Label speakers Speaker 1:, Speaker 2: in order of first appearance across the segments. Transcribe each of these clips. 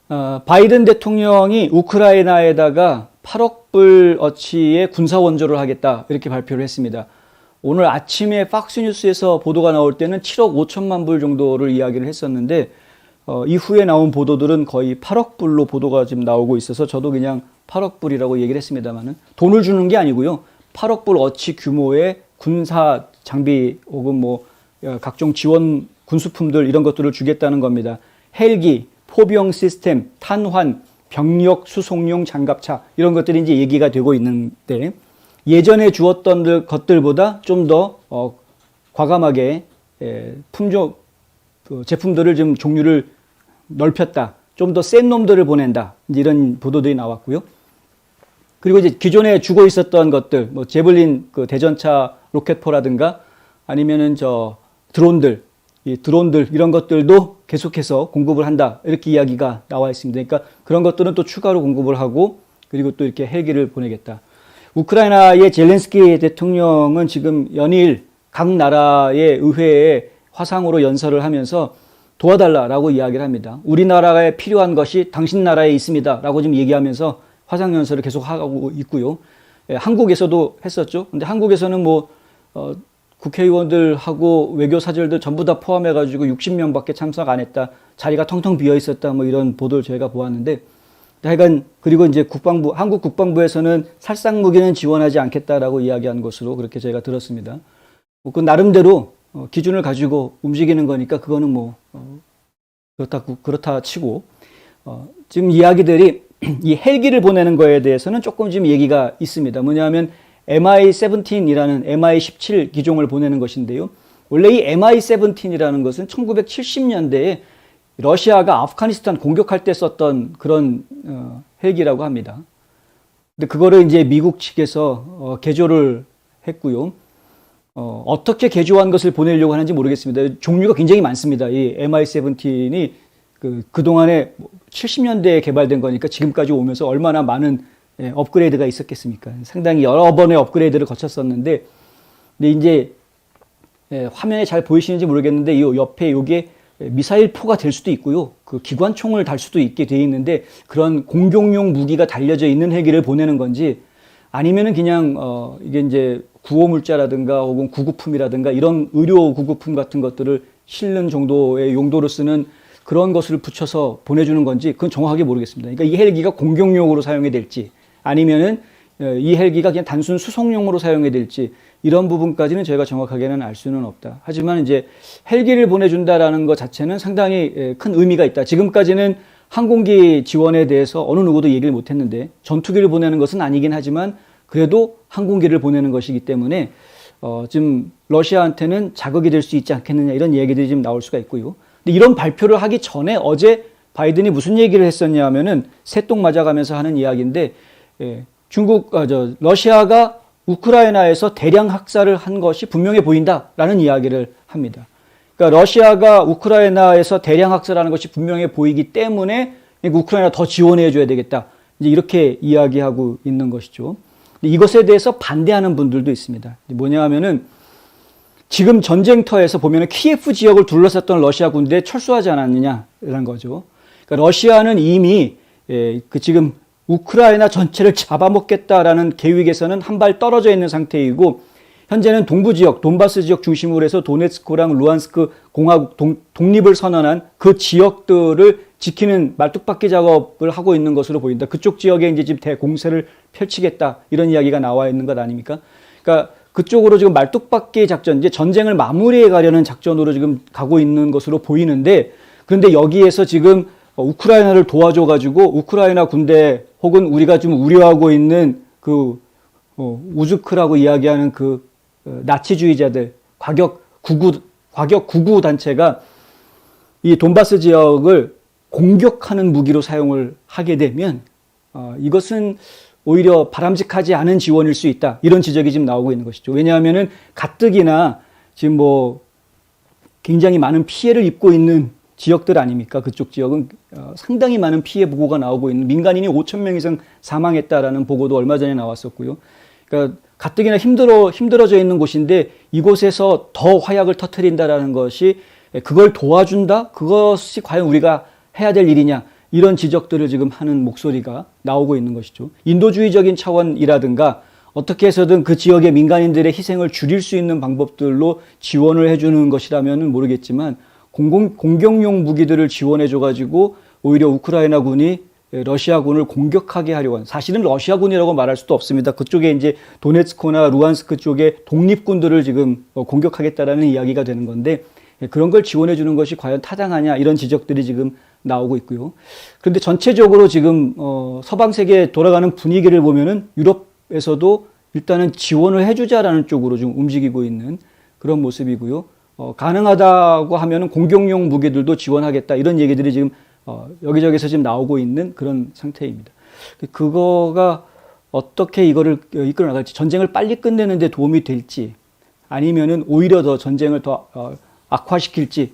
Speaker 1: 바이든 대통령이 우크라이나에다가 8억 불 어치의 군사 원조를 하겠다 이렇게 발표를 했습니다. 오늘 아침에 팍스뉴스에서 보도가 나올 때는 7억 5천만 불 정도를 이야기를 했었는데 이후에 나온 보도들은 거의 8억 불로 보도가 지금 나오고 있어서 저도 그냥 8억 불이라고 얘기를 했습니다만은 돈을 주는 게 아니고요. 8억 불 어치 규모의 군사 장비 혹은 각종 지원 군수품들 이런 것들을 주겠다는 겁니다. 헬기, 포병 시스템, 탄환, 병력 수송용 장갑차 이런 것들이 이제 얘기가 되고 있는데 예전에 주었던 것들보다 좀 더 과감하게 품종 제품들을 좀 종류를 넓혔다. 좀 더 센 놈들을 보낸다. 이제 이런 보도들이 나왔고요. 그리고 이제 기존에 주고 있었던 것들, 제블린 대전차 로켓포라든가 아니면은 드론들, 이 드론들 이런 것들도 계속해서 공급을 한다. 이렇게 이야기가 나와 있습니다. 그러니까 그런 것들은 또 추가로 공급을 하고 그리고 또 이렇게 헬기를 보내겠다. 우크라이나의 젤렌스키 대통령은 지금 연일 각 나라의 의회에 화상으로 연설을 하면서 도와달라라고 이야기를 합니다. 우리나라에 필요한 것이 당신 나라에 있습니다. 라고 지금 얘기하면서 화상 연설을 계속 하고 있고요. 한국에서도 했었죠. 근데 한국에서는 국회의원들하고 외교사절들 전부 다 포함해가지고 60명밖에 참석 안 했다. 자리가 텅텅 비어 있었다. 이런 보도를 저희가 보았는데 하여간 그리고 이제 한국 국방부에서는 살상 무기는 지원하지 않겠다라고 이야기한 것으로 그렇게 저희가 들었습니다. 그 나름대로 기준을 가지고 움직이는 거니까 그거는 그렇다 치고 지금 이야기들이 이 헬기를 보내는 거에 대해서는 조금 지금 얘기가 있습니다. 뭐냐면 MI-17이라는 MI-17 기종을 보내는 것인데요. 원래 이 MI-17이라는 것은 1970년대에 러시아가 아프가니스탄 공격할 때 썼던 그런 헬기라고 합니다. 근데 그거를 이제 미국 측에서 개조를 했고요. 어떻게 개조한 것을 보내려고 하는지 모르겠습니다. 종류가 굉장히 많습니다. 이 MI-17이 그동안에 70년대에 개발된 거니까 지금까지 오면서 얼마나 많은 업그레이드가 있었겠습니까? 상당히 여러 번의 업그레이드를 거쳤었는데, 근데 이제 화면에 잘 보이시는지 모르겠는데 이 옆에 이게 미사일포가 될 수도 있고요. 그 기관총을 달 수도 있게 돼 있는데 그런 공격용 무기가 달려져 있는 헬기를 보내는 건지 아니면은 그냥 이게 이제 구호물자라든가 혹은 구급품이라든가 이런 의료 구급품 같은 것들을 실는 정도의 용도로 쓰는 그런 것을 붙여서 보내주는 건지 그건 정확하게 모르겠습니다. 그러니까 이 헬기가 공격용으로 사용이 될지 아니면은 이 헬기가 그냥 단순 수송용으로 사용이 될지 이런 부분까지는 저희가 정확하게는 알 수는 없다. 하지만 이제 헬기를 보내준다라는 것 자체는 상당히 큰 의미가 있다. 지금까지는 항공기 지원에 대해서 어느 누구도 얘기를 못했는데 전투기를 보내는 것은 아니긴 하지만 그래도 항공기를 보내는 것이기 때문에 지금 러시아한테는 자극이 될 수 있지 않겠느냐 이런 얘기들이 지금 나올 수가 있고요. 근데 이런 발표를 하기 전에 어제 바이든이 무슨 얘기를 했었냐 하면은 새똥 맞아가면서 하는 이야기인데 러시아가 우크라이나에서 대량 학살을 한 것이 분명해 보인다라는 이야기를 합니다. 그러니까 러시아가 우크라이나에서 대량 학살하는 것이 분명해 보이기 때문에 우크라이나 더 지원해 줘야 되겠다. 이제 이렇게 이야기하고 있는 것이죠. 이것에 대해서 반대하는 분들도 있습니다. 뭐냐 하면은 지금 전쟁터에서 보면은 키예프 지역을 둘러쌌던 러시아 군대에 철수하지 않았느냐라는 거죠. 그러니까 러시아는 이미 지금 우크라이나 전체를 잡아먹겠다라는 계획에서는 한 발 떨어져 있는 상태이고 현재는 동부 지역, 돈바스 지역 중심으로 해서 도네츠크랑 루안스크 공화국 독립을 선언한 그 지역들을 지키는 말뚝박기 작업을 하고 있는 것으로 보인다. 그쪽 지역에 이제 지금 대공세를 펼치겠다 이런 이야기가 나와 있는 것 아닙니까? 그러니까 그쪽으로 지금 말뚝박기 작전, 이제 전쟁을 마무리해 가려는 작전으로 지금 가고 있는 것으로 보이는데 그런데 여기에서 지금 우크라이나를 도와줘가지고 우크라이나 군대 혹은 우리가 좀 우려하고 있는 우즈크라고 이야기하는 나치주의자들 과격 구구 단체가 이 돈바스 지역을 공격하는 무기로 사용을 하게 되면 이것은 오히려 바람직하지 않은 지원일 수 있다. 이런 지적이 지금 나오고 있는 것이죠. 왜냐하면은 가뜩이나 지금 굉장히 많은 피해를 입고 있는 지역들 아닙니까? 그쪽 지역은 상당히 많은 피해 보고가 나오고 있는 민간인이 5,000명 이상 사망했다라는 보고도 얼마 전에 나왔었고요. 그러니까 가뜩이나 힘들어져 있는 곳인데 이곳에서 더 화약을 터뜨린다라는 것이 그걸 도와준다? 그것이 과연 우리가 해야 될 일이냐? 이런 지적들을 지금 하는 목소리가 나오고 있는 것이죠. 인도주의적인 차원이라든가 어떻게 해서든 그 지역의 민간인들의 희생을 줄일 수 있는 방법들로 지원을 해주는 것이라면 모르겠지만 공격용 무기들을 지원해줘가지고 오히려 우크라이나군이 러시아군을 공격하게 하려고 하는, 사실은 러시아군이라고 말할 수도 없습니다. 그쪽에 이제 도네츠크나 루안스크 쪽의 독립군들을 지금 공격하겠다라는 이야기가 되는 건데 그런 걸 지원해 주는 것이 과연 타당하냐 이런 지적들이 지금 나오고 있고요. 그런데 전체적으로 지금 서방 세계에 돌아가는 분위기를 보면은 유럽에서도 일단은 지원을 해주자라는 쪽으로 좀 움직이고 있는 그런 모습이고요. 가능하다고 하면은 공격용 무기들도 지원하겠다 이런 얘기들이 지금 여기저기서 지금 나오고 있는 그런 상태입니다. 그거가 어떻게 이거를 이끌어 나갈지, 전쟁을 빨리 끝내는 데 도움이 될지 아니면은 오히려 더 전쟁을 더 악화시킬지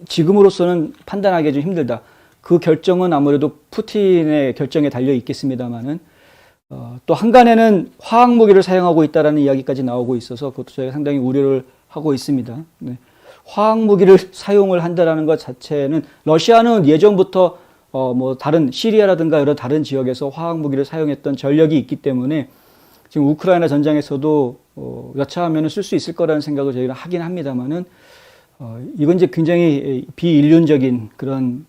Speaker 1: 지금으로서는 판단하기 좀 힘들다. 그 결정은 아무래도 푸틴의 결정에 달려 있겠습니다만은 또 한간에는 화학 무기를 사용하고 있다라는 이야기까지 나오고 있어서 그것도 저희가 상당히 우려를 하고 있습니다. 네. 화학 무기를 사용을 한다라는 것 자체는 러시아는 예전부터 뭐 다른 시리아라든가 여러 다른 지역에서 화학 무기를 사용했던 전력이 있기 때문에 지금 우크라이나 전장에서도 여차하면 쓸 수 있을 거라는 생각을 저희는 하긴 합니다만은 이건 이제 굉장히 비인륜적인 그런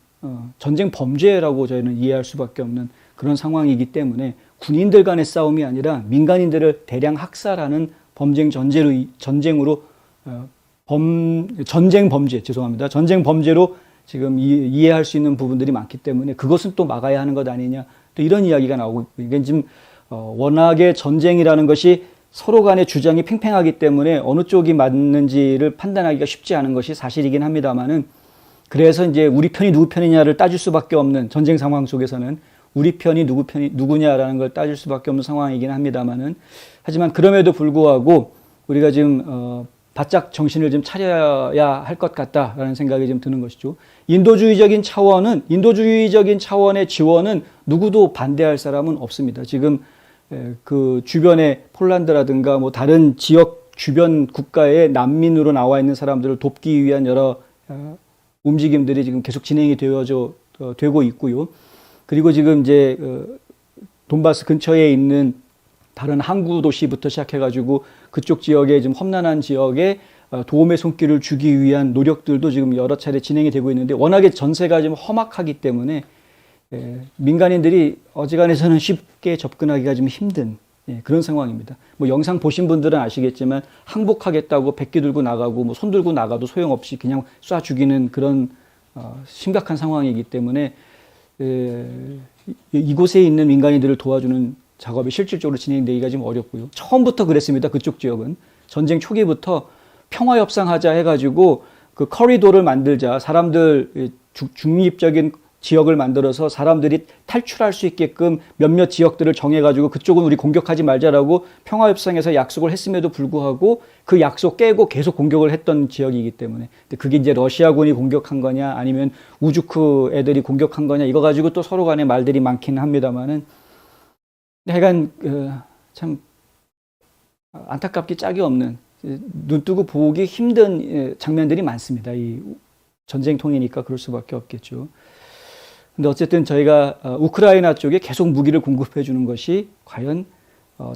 Speaker 1: 전쟁 범죄라고 저희는 이해할 수밖에 없는 그런 상황이기 때문에 군인들 간의 싸움이 아니라 민간인들을 대량 학살하는 전쟁으로 전쟁 범죄, 죄송합니다. 전쟁 범죄로 지금 이해할 수 있는 부분들이 많기 때문에 그것은 또 막아야 하는 것 아니냐. 또 이런 이야기가 나오고 있고, 이게 지금 워낙에 전쟁이라는 것이 서로 간의 주장이 팽팽하기 때문에 어느 쪽이 맞는지를 판단하기가 쉽지 않은 것이 사실이긴 합니다만은, 그래서 이제 우리 편이 누구 편이냐를 따질 수밖에 없는 전쟁 상황 속에서는 우리 편이 누구냐라는 걸 따질 수밖에 없는 상황이긴 합니다만은, 하지만 그럼에도 불구하고 우리가 지금 바짝 정신을 좀 차려야 할 것 같다라는 생각이 좀 드는 것이죠. 인도주의적인 차원의 지원은 누구도 반대할 사람은 없습니다. 지금 그 주변에 폴란드라든가 뭐 다른 지역 주변 국가의 난민으로 나와 있는 사람들을 돕기 위한 여러 움직임들이 지금 계속 진행이 되고 있고요. 그리고 지금 이제 돈바스 근처에 있는 다른 항구 도시부터 시작해가지고 그쪽 지역에 좀 험난한 지역에 도움의 손길을 주기 위한 노력들도 지금 여러 차례 진행이 되고 있는데, 워낙에 전세가 좀 험악하기 때문에 민간인들이 어지간해서는 쉽게 접근하기가 좀 힘든 그런 상황입니다. 뭐 영상 보신 분들은 아시겠지만 항복하겠다고 백기 들고 나가고 뭐 손 들고 나가도 소용없이 그냥 쏴 죽이는 그런 심각한 상황이기 때문에 이곳에 있는 민간인들을 도와주는 작업이 실질적으로 진행되기가 좀 어렵고요. 처음부터 그랬습니다. 그쪽 지역은 전쟁 초기부터 평화협상하자 해가지고 그 커리도를 만들자, 사람들 중립적인 지역을 만들어서 사람들이 탈출할 수 있게끔 몇몇 지역들을 정해가지고 그쪽은 우리 공격하지 말자라고 평화협상에서 약속을 했음에도 불구하고 그 약속 깨고 계속 공격을 했던 지역이기 때문에, 근데 그게 이제 러시아군이 공격한 거냐 아니면 우주크 애들이 공격한 거냐 이거 가지고 또 서로 간에 말들이 많기는 합니다만은, 하여간 참 안타깝기 짝이 없는, 눈 뜨고 보기 힘든 장면들이 많습니다. 이 전쟁통이니까 그럴 수밖에 없겠죠. 근데 어쨌든 저희가 우크라이나 쪽에 계속 무기를 공급해 주는 것이 과연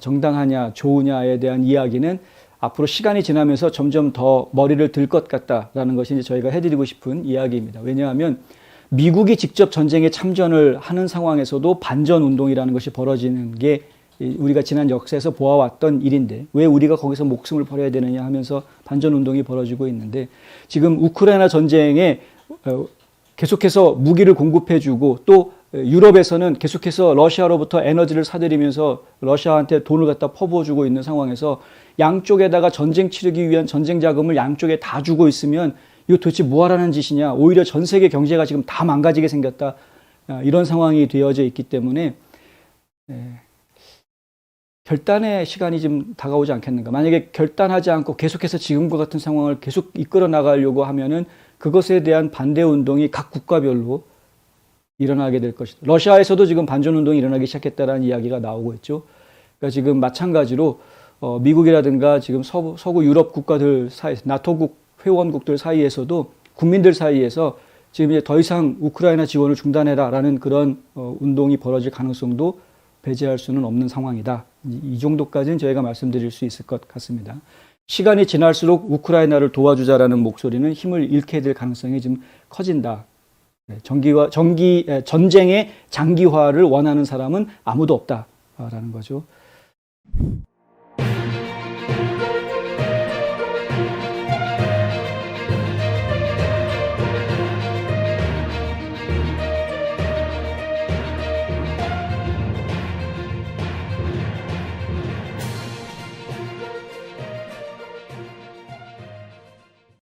Speaker 1: 정당하냐 좋으냐에 대한 이야기는 앞으로 시간이 지나면서 점점 더 머리를 들 것 같다라는 것이 이제 저희가 해드리고 싶은 이야기입니다. 왜냐하면 미국이 직접 전쟁에 참전을 하는 상황에서도 반전 운동이라는 것이 벌어지는 게 우리가 지난 역사에서 보아왔던 일인데 왜 우리가 거기서 목숨을 버려야 되느냐 하면서 반전 운동이 벌어지고 있는데, 지금 우크라이나 전쟁에 계속해서 무기를 공급해주고 또 유럽에서는 계속해서 러시아로부터 에너지를 사들이면서 러시아한테 돈을 갖다 퍼부어주고 있는 상황에서 양쪽에다가 전쟁 치르기 위한 전쟁 자금을 양쪽에 다 주고 있으면 이거 도대체 뭐 하라는 짓이냐, 오히려 전 세계 경제가 지금 다 망가지게 생겼다, 이런 상황이 되어져 있기 때문에 결단의 시간이 좀 다가오지 않겠는가. 만약에 결단하지 않고 계속해서 지금과 같은 상황을 계속 이끌어 나가려고 하면은 그것에 대한 반대 운동이 각 국가별로 일어나게 될 것이다. 러시아에서도 지금 반전 운동이 일어나기 시작했다라는 이야기가 나오고 있죠. 그러니까 지금 마찬가지로 미국이라든가 지금 서구 유럽 국가들 사이, 나토국 회원국들 사이에서도 국민들 사이에서 지금 이제 더 이상 우크라이나 지원을 중단해라라는 그런 운동이 벌어질 가능성도 배제할 수는 없는 상황이다. 이 정도까지는 저희가 말씀드릴 수 있을 것 같습니다. 시간이 지날수록 우크라이나를 도와주자라는 목소리는 힘을 잃게 될 가능성이 좀 커진다. 전쟁의 장기화를 원하는 사람은 아무도 없다라는 거죠.